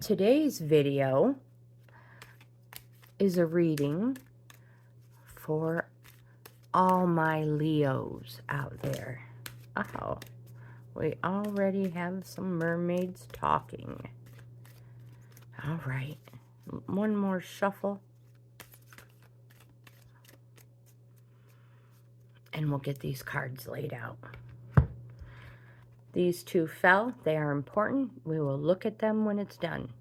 Today's video is a reading for all my Leos out there. Oh, we already have some mermaids talking. All right, one more shuffle. And we'll get these cards laid out. These two fell. They are important. We will look at them when it's done.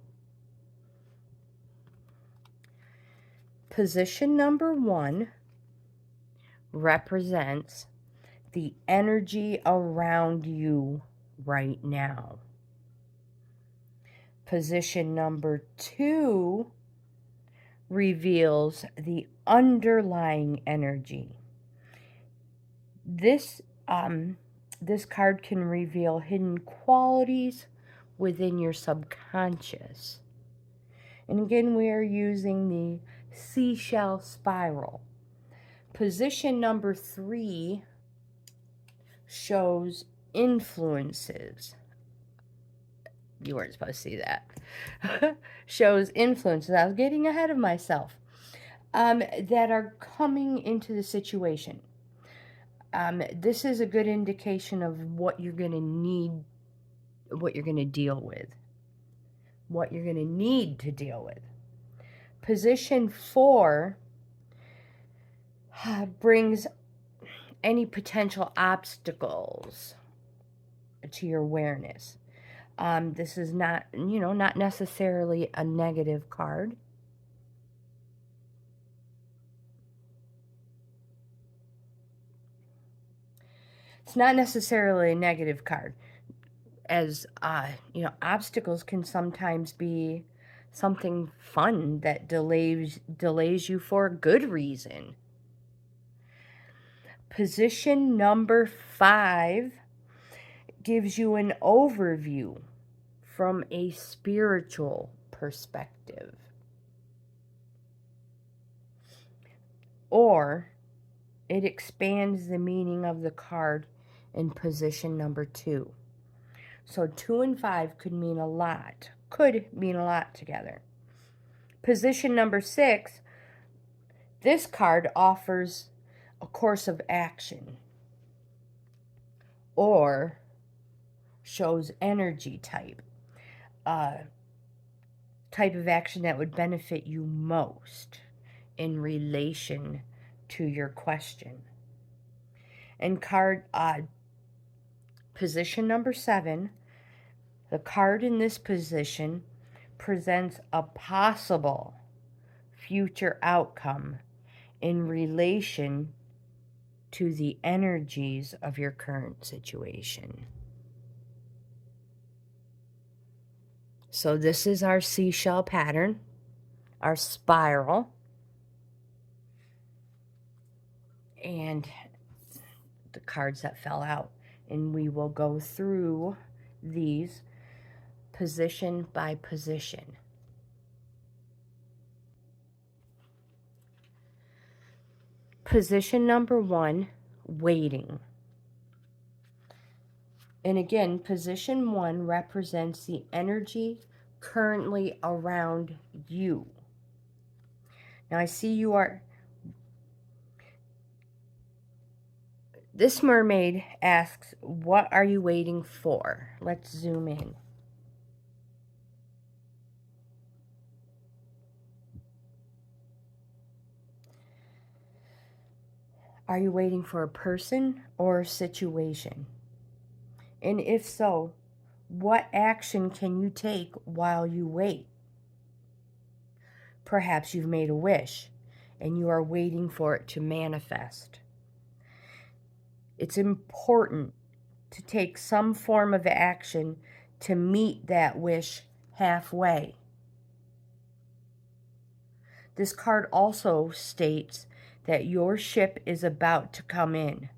Position number 1 represents the energy around you right now. Position number 2 reveals the underlying energy. This card can reveal hidden qualities within your subconscious. And again, we are using the seashell spiral. Position number 3 shows influences. You weren't supposed to see that. Shows influences. I was getting ahead of myself. That are coming into the situation. This is a good indication of what you're going to need, what you're going to deal with, what you're going to need to deal with. Position 4 brings any potential obstacles to your awareness. This is not, not necessarily a negative card. It's not necessarily a negative card. As, obstacles can sometimes be something fun that delays you for a good reason. Position number 5 gives you an overview from a spiritual perspective. Or it expands the meaning of the card in position number 2. So 2 and 5 could mean a lot together. Position number 6, this card offers a course of action or shows energy type. Type of action that would benefit you most in relation to your question. And card position number 7, the card in this position presents a possible future outcome in relation to the energies of your current situation. So this is our seashell pattern, our spiral, and the cards that fell out. And we will go through these position by position. Position number 1, waiting. And again, position 1 represents the energy currently around you. Now I see you are... This mermaid asks, what are you waiting for? Let's zoom in. Are you waiting for a person or a situation? And if so, what action can you take while you wait? Perhaps you've made a wish and you are waiting for it to manifest. It's important to take some form of action to meet that wish halfway. This card also states that your ship is about to come in.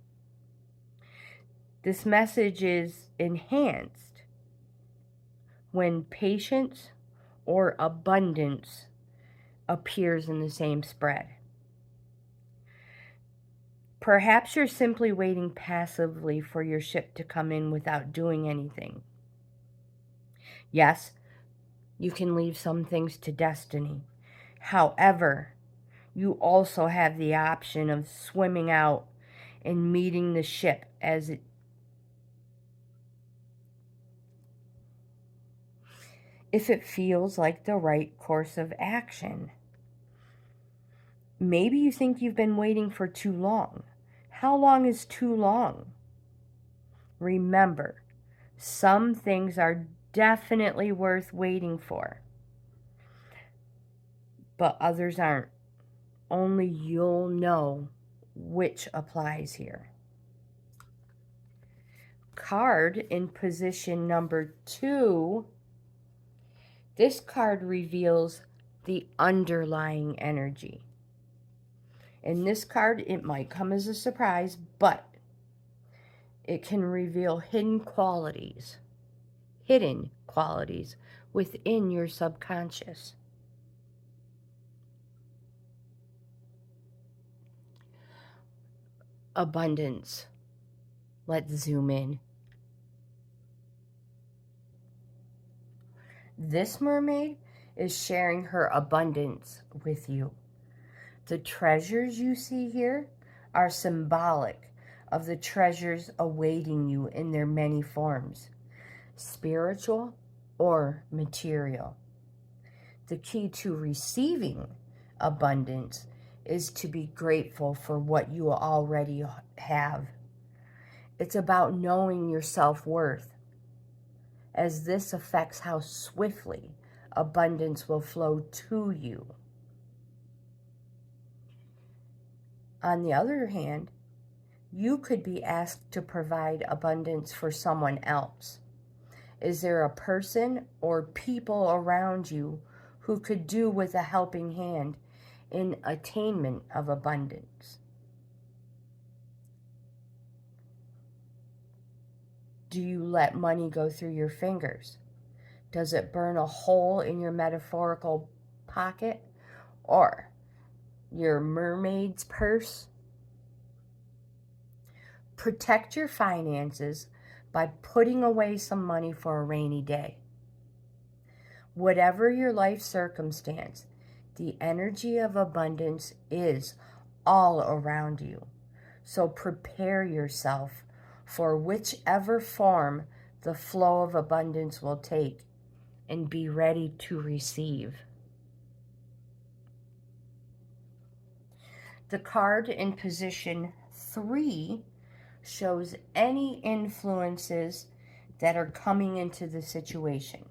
This message is enhanced when patience or abundance appears in the same spread. Perhaps you're simply waiting passively for your ship to come in without doing anything. Yes, You can leave some things to destiny. However, you also have the option of swimming out and meeting the ship as it, if it feels like the right course of action. Maybe you think you've been waiting for too long. How long is too long? Remember, some things are definitely worth waiting for, but others aren't. Only you'll know which applies here. Card in position number 2. This card reveals the underlying energy. In this card, it might come as a surprise, but it can reveal hidden qualities within your subconscious. Abundance. Let's zoom in. This mermaid is sharing her abundance with you. The treasures you see here are symbolic of the treasures awaiting you in their many forms, spiritual or material. The key to receiving abundance is to be grateful for what you already have. It's about knowing your self-worth, as this affects how swiftly abundance will flow to you. On the other hand, you could be asked to provide abundance for someone else. Is there a person or people around you who could do with a helping hand in attainment of abundance? Do you let money go through your fingers? Does it burn a hole in your metaphorical pocket or your mermaid's purse? Protect your finances by putting away some money for a rainy day. Whatever your life circumstance, the energy of abundance is all around you. So prepare yourself for whichever form the flow of abundance will take, and be ready to receive. The card in position 3 shows any influences that are coming into the situation.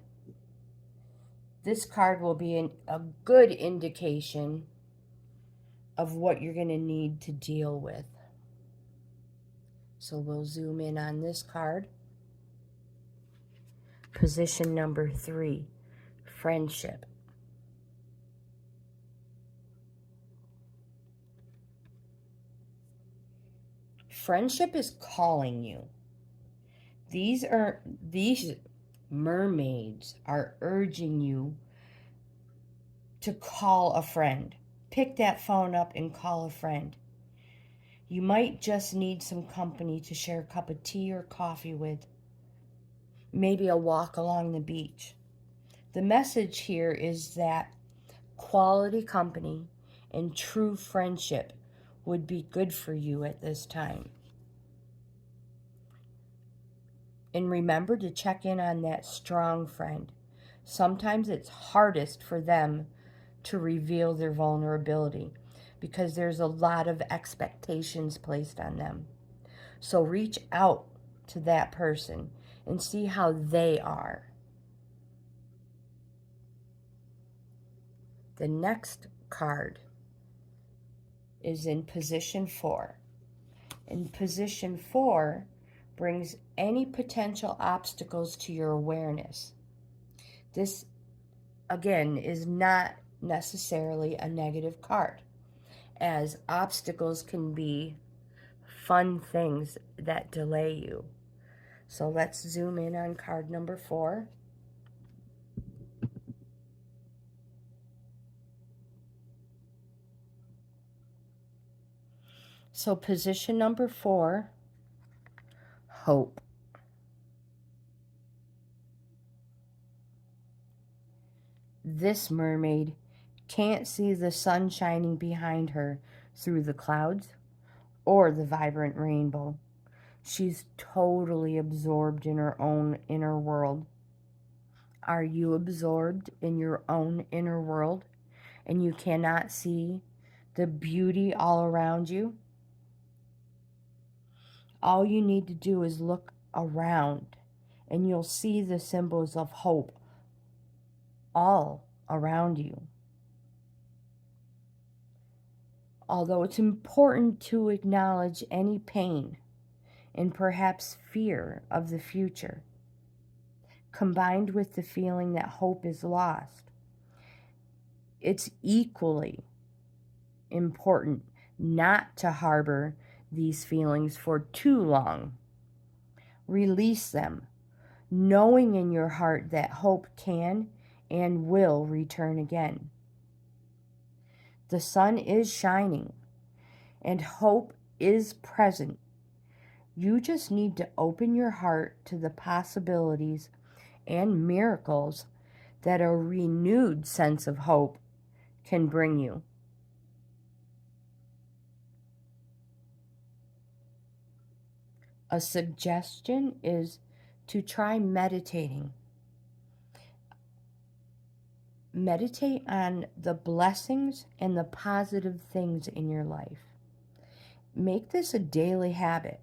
This card will be a good indication of what you're going to need to deal with. So we'll zoom in on this card. Position number 3, friendship. Friendship is calling you. These mermaids are urging you to call a friend. Pick that phone up and call a friend. You might just need some company to share a cup of tea or coffee with. Maybe a walk along the beach. The message here is that quality company and true friendship would be good for you at this time. And remember to check in on that strong friend. Sometimes it's hardest for them to reveal their vulnerability because there's a lot of expectations placed on them. So reach out to that person and see how they are. The next card is in position 4. In position 4 brings any potential obstacles to your awareness. This, again, is not necessarily a negative card, as obstacles can be fun things that delay you. So let's zoom in on card number 4. So position number 4, hope. This mermaid can't see the sun shining behind her through the clouds or the vibrant rainbow. She's totally absorbed in her own inner world. Are you absorbed in your own inner world and you cannot see the beauty all around you? All you need to do is look around and you'll see the symbols of hope all around you. Although it's important to acknowledge any pain and perhaps fear of the future, combined with the feeling that hope is lost, it's equally important not to harbor these feelings for too long. Release them, knowing in your heart that hope can and will return again. The sun is shining and hope is present. You just need to open your heart to the possibilities and miracles that a renewed sense of hope can bring you. A suggestion is to try meditating. Meditate on the blessings and the positive things in your life. Make this a daily habit,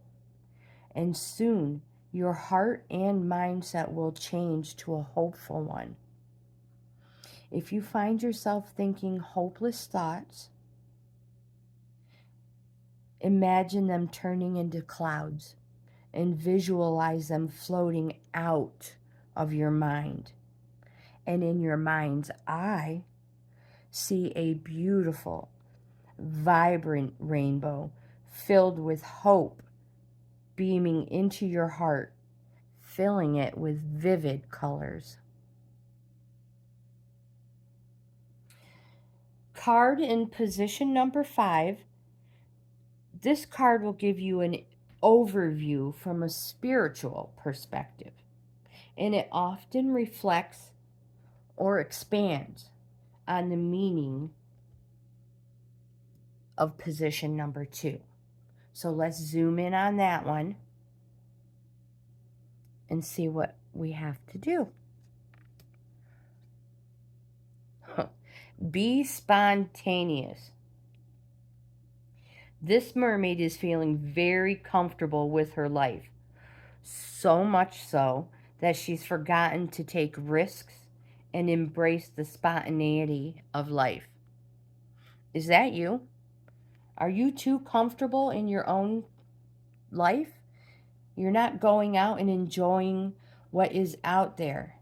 and soon your heart and mindset will change to a hopeful one. If you find yourself thinking hopeless thoughts, imagine them turning into clouds and visualize them floating out of your mind. And in your mind's eye, see a beautiful, vibrant rainbow filled with hope beaming into your heart, filling it with vivid colors. Card in position number 5. This card will give you an overview from a spiritual perspective, and it often reflects or expands on the meaning of position number 2. So let's zoom in on that one and see what we have to do. Be spontaneous. This mermaid is feeling very comfortable with her life, so much so that she's forgotten to take risks and embrace the spontaneity of life. Is that you? Are you too comfortable in your own life? You're not going out and enjoying what is out there.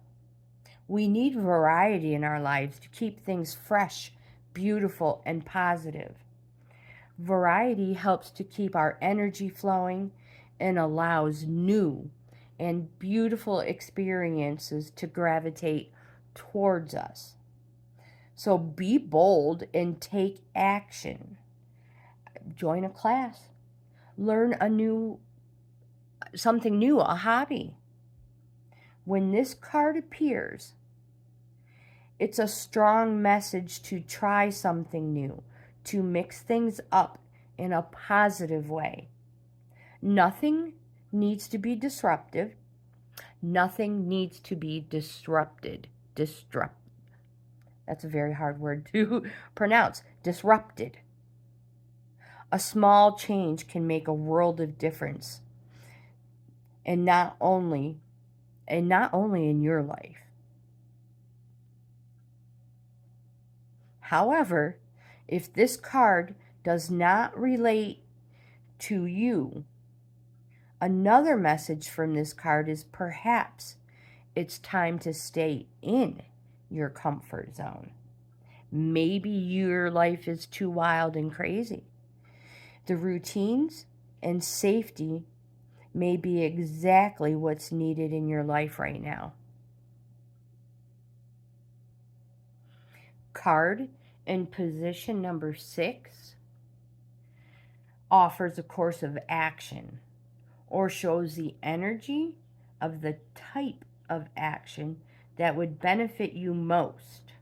We need variety in our lives to keep things fresh, beautiful, and positive. Variety helps to keep our energy flowing and allows new and beautiful experiences to gravitate towards us. So be bold and take action. Join a class. Learn something new, a hobby. When this card appears, it's a strong message to try something new, to mix things up in a positive way. Nothing needs to be disruptive. Nothing needs to be disrupted. That's a very hard word to pronounce. Disrupted. A small change can make a world of difference. And not only in your life. However, if this card does not relate to you, another message from this card is perhaps it's time to stay in your comfort zone. Maybe your life is too wild and crazy. The routines and safety may be exactly what's needed in your life right now. Card in position number 6 offers a course of action or shows the energy of the type of action that would benefit you most.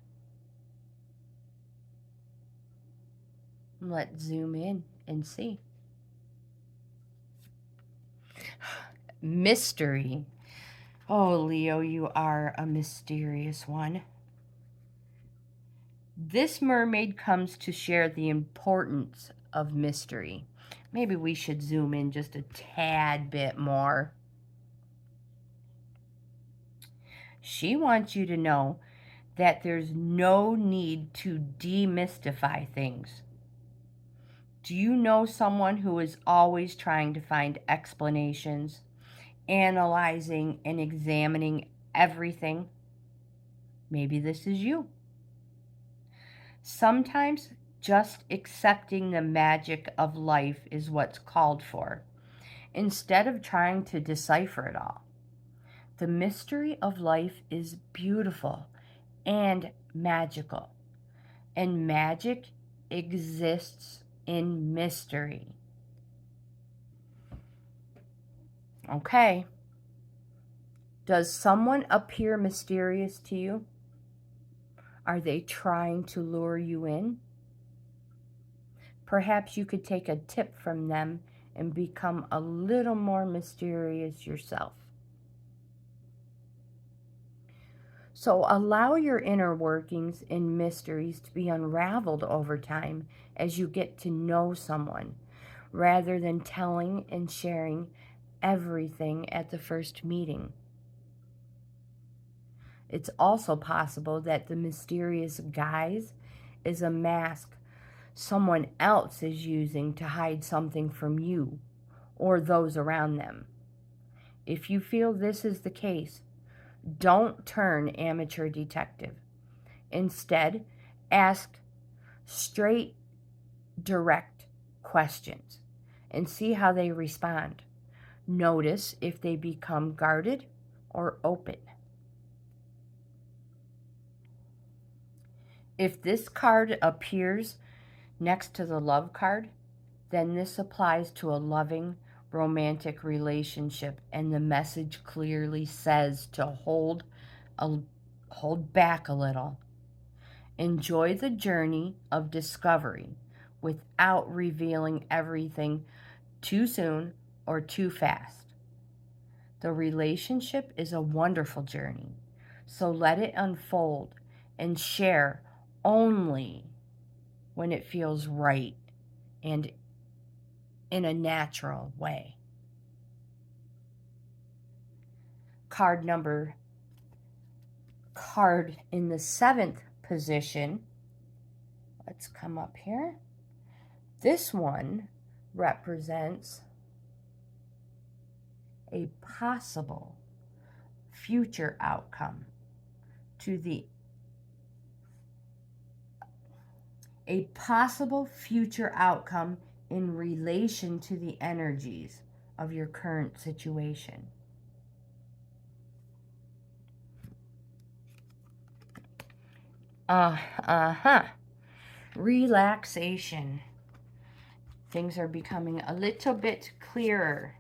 Let's zoom in and see. Mystery. Oh, Leo, you are a mysterious one. This mermaid comes to share the importance of mystery. Maybe we should zoom in just a tad bit more. She wants you to know that there's no need to demystify things. Do you know someone who is always trying to find explanations, analyzing and examining everything? Maybe this is you. Sometimes just accepting the magic of life is what's called for, instead of trying to decipher it all. The mystery of life is beautiful and magical, and magic exists in mystery. Okay. Does someone appear mysterious to you? Are they trying to lure you in? Perhaps you could take a tip from them and become a little more mysterious yourself. So allow your inner workings and mysteries to be unraveled over time as you get to know someone, rather than telling and sharing everything at the first meeting. It's also possible that the mysterious guise is a mask someone else is using to hide something from you or those around them. If you feel this is the case, don't turn amateur detective. Instead, ask straight, direct questions and see how they respond. Notice if they become guarded or open. If this card appears next to the love card, then this applies to a loving, romantic relationship, and the message clearly says to hold back a little. Enjoy the journey of discovery without revealing everything too soon or too fast. The relationship is a wonderful journey, so let it unfold and share only when it feels right and in a natural way. Card in the 7th position. Let's come up here. This one represents a possible future outcome in relation to the energies of your current situation. Relaxation. Things are becoming a little bit clearer.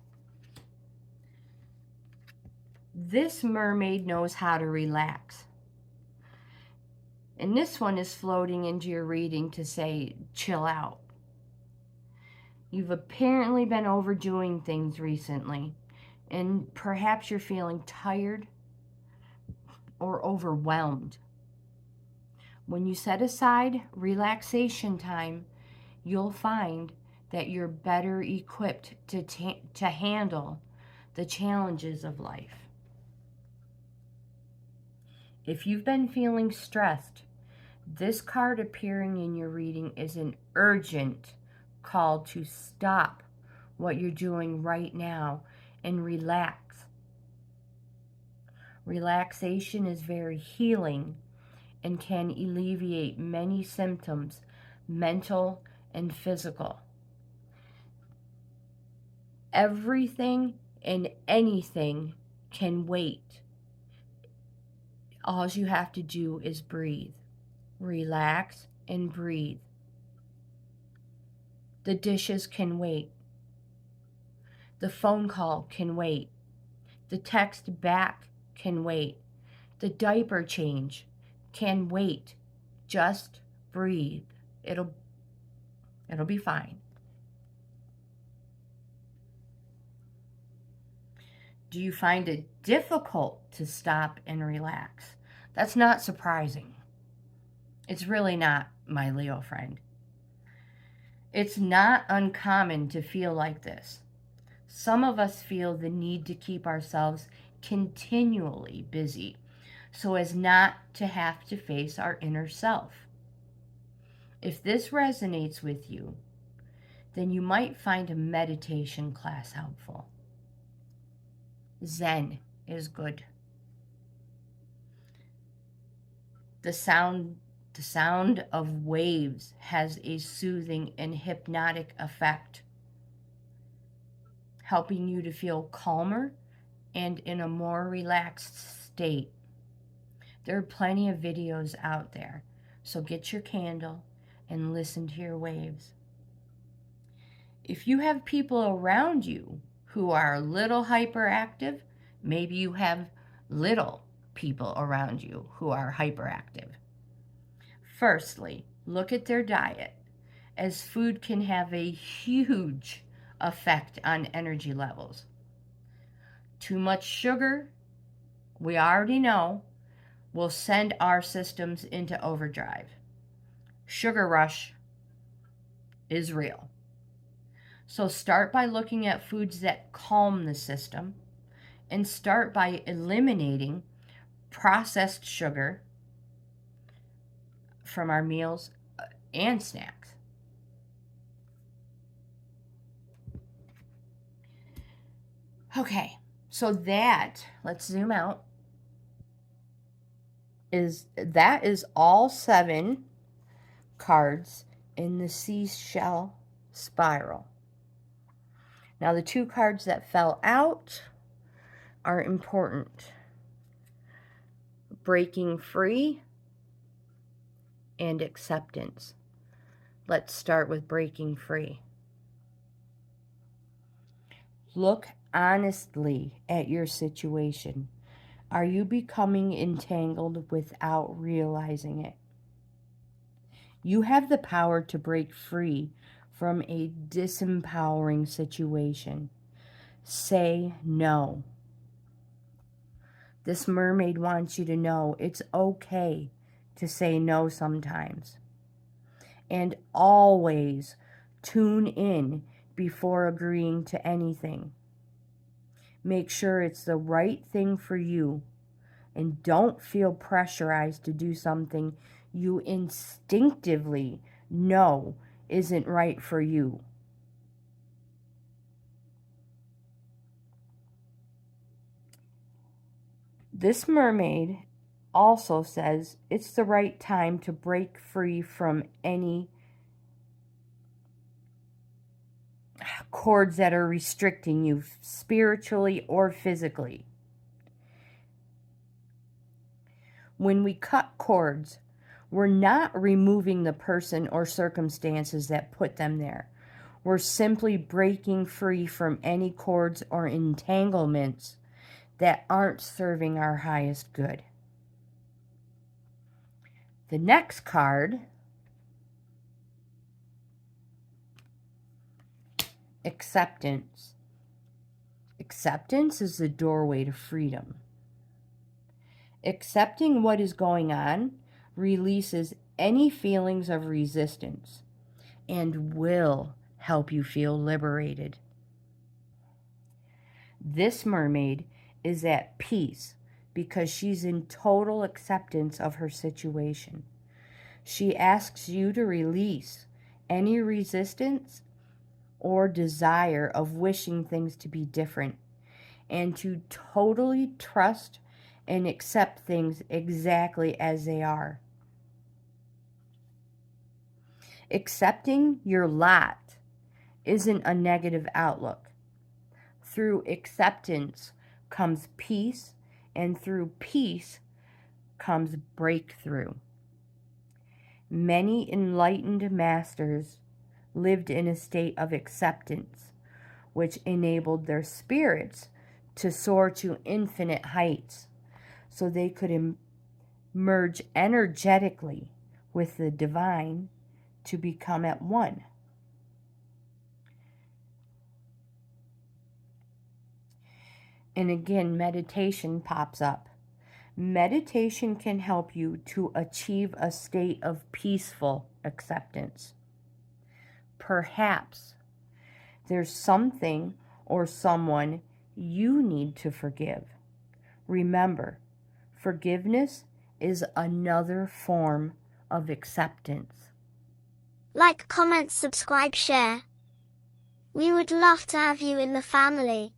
This mermaid knows how to relax. And this one is floating into your reading to say, chill out. You've apparently been overdoing things recently, and perhaps you're feeling tired or overwhelmed. When you set aside relaxation time, you'll find that you're better equipped to handle the challenges of life. If you've been feeling stressed, this card appearing in your reading is an urgent call to stop what you're doing right now and relax. Relaxation is very healing and can alleviate many symptoms, mental and physical. Everything and anything can wait. All you have to do is breathe. Relax and breathe. The dishes can wait. The phone call can wait. The text back can wait. The diaper change can wait. Just breathe. It'll It'll be fine. Do you find it difficult to stop and relax? That's not surprising. It's really not, my Leo friend. It's not uncommon to feel like this. Some of us feel the need to keep ourselves continually busy so as not to have to face our inner self. If this resonates with you, then you might find a meditation class helpful. Zen is good. The sound of waves has a soothing and hypnotic effect, helping you to feel calmer and in a more relaxed state. There are plenty of videos out there, so get your candle and listen to your waves. If you have people around you who are a little hyperactive, maybe you have little people around you who are hyperactive. Firstly, look at their diet, as food can have a huge effect on energy levels. Too much sugar, we already know, will send our systems into overdrive. Sugar rush is real. So start by looking at foods that calm the system, and start by eliminating processed sugar from our meals and snacks. Okay, so let's zoom out, that is all 7 cards in the seashell spiral. Now the 2 cards that fell out are important. Breaking free and acceptance. Let's start with breaking free. Look honestly at your situation. Are you becoming entangled without realizing it? You have the power to break free from a disempowering situation. Say no. This mermaid wants you to know it's okay to say no sometimes. And always tune in before agreeing to anything. Make sure it's the right thing for you, and don't feel pressurized to do something you instinctively know isn't right for you. This mermaid also says it's the right time to break free from any cords that are restricting you spiritually or physically. When we cut cords, we're not removing the person or circumstances that put them there. We're simply breaking free from any cords or entanglements that aren't serving our highest good. The next card, acceptance. Acceptance is the doorway to freedom. Accepting what is going on releases any feelings of resistance and will help you feel liberated. This mermaid is at peace because she's in total acceptance of her situation. She asks you to release any resistance or desire of wishing things to be different, and to totally trust and accept things exactly as they are. Accepting your lot isn't a negative outlook. Through acceptance comes peace, and through peace comes breakthrough. Many enlightened masters lived in a state of acceptance, which enabled their spirits to soar to infinite heights, so they could merge energetically with the divine to become at one. And again, meditation pops up. Meditation can help you to achieve a state of peaceful acceptance. Perhaps there's something or someone you need to forgive. Remember, forgiveness is another form of acceptance. Like, comment, subscribe, share. We would love to have you in the family.